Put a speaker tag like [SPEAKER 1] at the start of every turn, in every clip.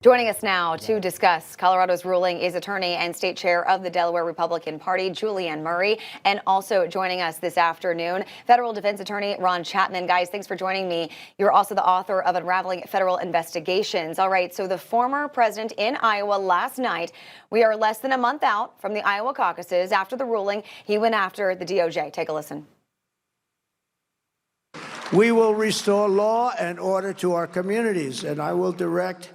[SPEAKER 1] Joining us now to discuss Colorado's ruling is attorney and state chair of the Delaware Republican Party, Julianne Murray, and also joining us this afternoon, federal defense attorney Ron Chapman. Guys, thanks for joining me. You're also the author of Unraveling Federal Investigations. All right, so the former president in Iowa last night, we are less than a month out from the Iowa caucuses. After the ruling, he went after the DOJ. Take a listen.
[SPEAKER 2] We will restore law and order to our communities, and I will direct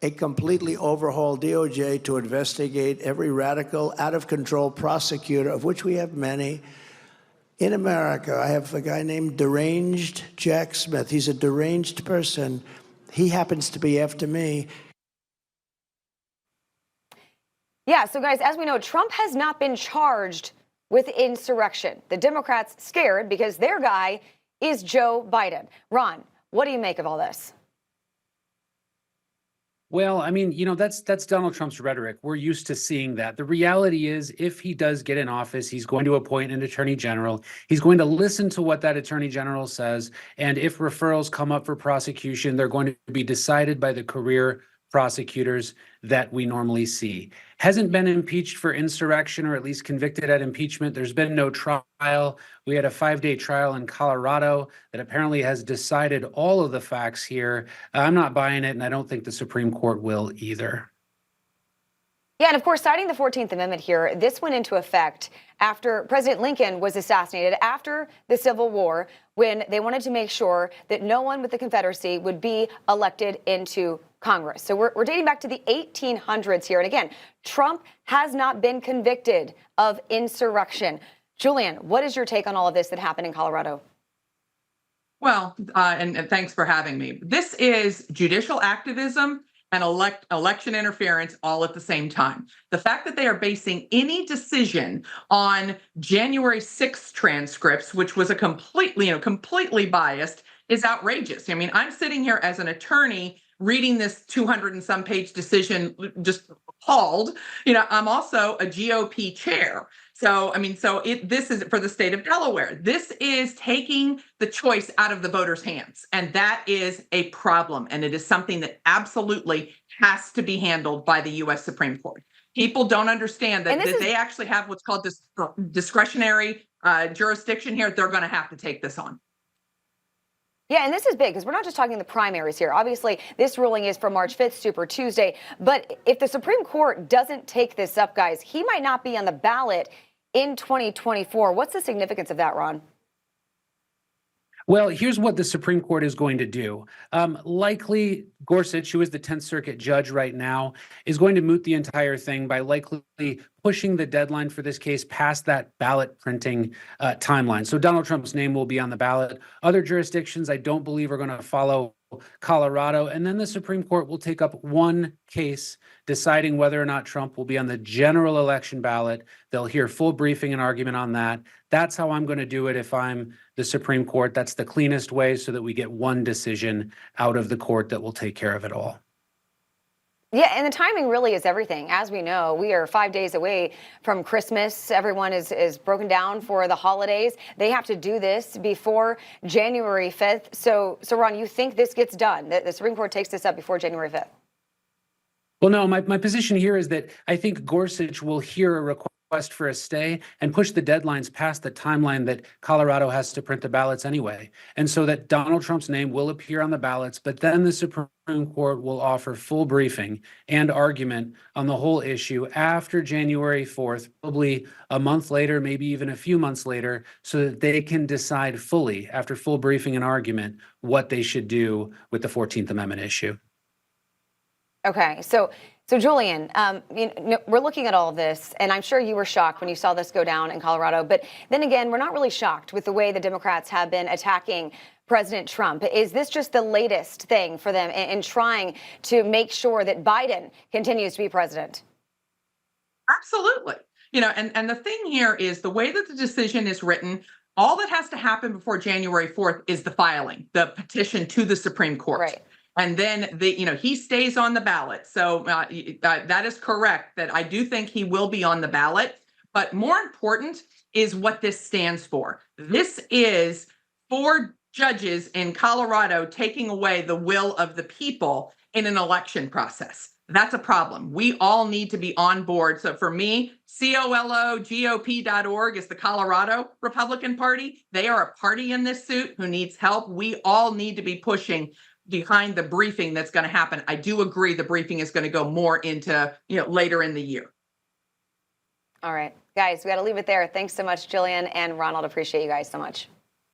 [SPEAKER 2] a completely overhauled DOJ to investigate every radical, out-of-control prosecutor, of which we have many, in America. I have a guy named Deranged Jack Smith. He's a deranged person. He happens to be after me.
[SPEAKER 1] Yeah, so guys, as we know, Trump has not been charged with insurrection. The Democrats scared because their guy is Joe Biden. Ron, what do you make of all this?
[SPEAKER 3] Well, I mean, that's Donald Trump's rhetoric. We're used to seeing that. The reality is, if he does get in office, he's going to appoint an attorney general. He's going to listen to what that attorney general says. And if referrals come up for prosecution, they're going to be decided by the career prosecutors that we normally see. Hasn't been impeached for insurrection, or at least convicted at impeachment. There's been no trial. We had a 5-day trial in Colorado that apparently has decided all of the facts here. I'm not buying it, and I don't think the Supreme Court will either.
[SPEAKER 1] Yeah, and of course, citing the 14th Amendment here, this went into effect after President Lincoln was assassinated after the Civil War, when they wanted to make sure that no one with the Confederacy would be elected into Congress. So we're dating back to the 1800s here. And again, Trump has not been convicted of insurrection. Julianne, what is your take on all of this that happened in Colorado?
[SPEAKER 4] Well, and thanks for having me. This is judicial activism and election interference all at the same time. The fact that they are basing any decision on January 6th transcripts, which was a completely biased, is outrageous. I mean, I'm sitting here as an attorney reading this 200 and some page decision, just appalled. I'm also a GOP chair. So, this is for the state of Delaware. This is taking the choice out of the voters' hands. And that is a problem. And it is something that absolutely has to be handled by the U.S. Supreme Court. People don't understand that they actually have what's called discretionary jurisdiction here. They're going to have to take this on.
[SPEAKER 1] Yeah, and this is big because we're not just talking the primaries here. Obviously, this ruling is for March 5th, Super Tuesday. But if the Supreme Court doesn't take this up, guys, he might not be on the ballot in 2024. What's the significance of that, Ron?
[SPEAKER 3] Well, here's what the Supreme Court is going to do. Likely, Gorsuch, who is the 10th Circuit judge right now, is going to moot the entire thing by likely pushing the deadline for this case past that ballot printing timeline. So Donald Trump's name will be on the ballot. Other jurisdictions, I don't believe, are going to follow Colorado. And then the Supreme Court will take up one case deciding whether or not Trump will be on the general election ballot. They'll hear full briefing and argument on that. That's how I'm going to do it if I'm the Supreme Court. That's the cleanest way so that we get one decision out of the court that will take care of it all.
[SPEAKER 1] Yeah, and the timing really is everything. As we know, we are 5 days away from Christmas. Everyone is broken down for the holidays. They have to do this before January 5th. So Ron, you think this gets done? The Supreme Court takes this up before January 5th?
[SPEAKER 3] Well, no, my position here is that I think Gorsuch will hear a request for a stay and push the deadlines past the timeline that Colorado has to print the ballots anyway. And so that Donald Trump's name will appear on the ballots, but then the Supreme Court will offer full briefing and argument on the whole issue after January 4th, probably a month later, maybe even a few months later, so that they can decide fully, after full briefing and argument, what they should do with the 14th Amendment issue.
[SPEAKER 1] Okay, so Julian, we're looking at all of this, and I'm sure you were shocked when you saw this go down in Colorado. But then again, we're not really shocked with the way the Democrats have been attacking President Trump. Is this just the latest thing for them in trying to make sure that Biden continues to be president?
[SPEAKER 4] Absolutely. And the thing here is the way that the decision is written, all that has to happen before January 4th is the filing, the petition to the Supreme Court.
[SPEAKER 1] Right.
[SPEAKER 4] And then he stays on the ballot. So that is correct, that I do think he will be on the ballot. But more important is what this stands for. This is 4 judges in Colorado taking away the will of the people in an election process. That's a problem. We all need to be on board. So for me, COLOGOP.org is the Colorado Republican Party. They are a party in this suit who needs help. We all need to be pushing behind the briefing that's going to happen. I do agree the briefing is going to go more into, later in the year.
[SPEAKER 1] All right, guys, we got to leave it there. Thanks so much, Jillian and Ronald. Appreciate you guys so much.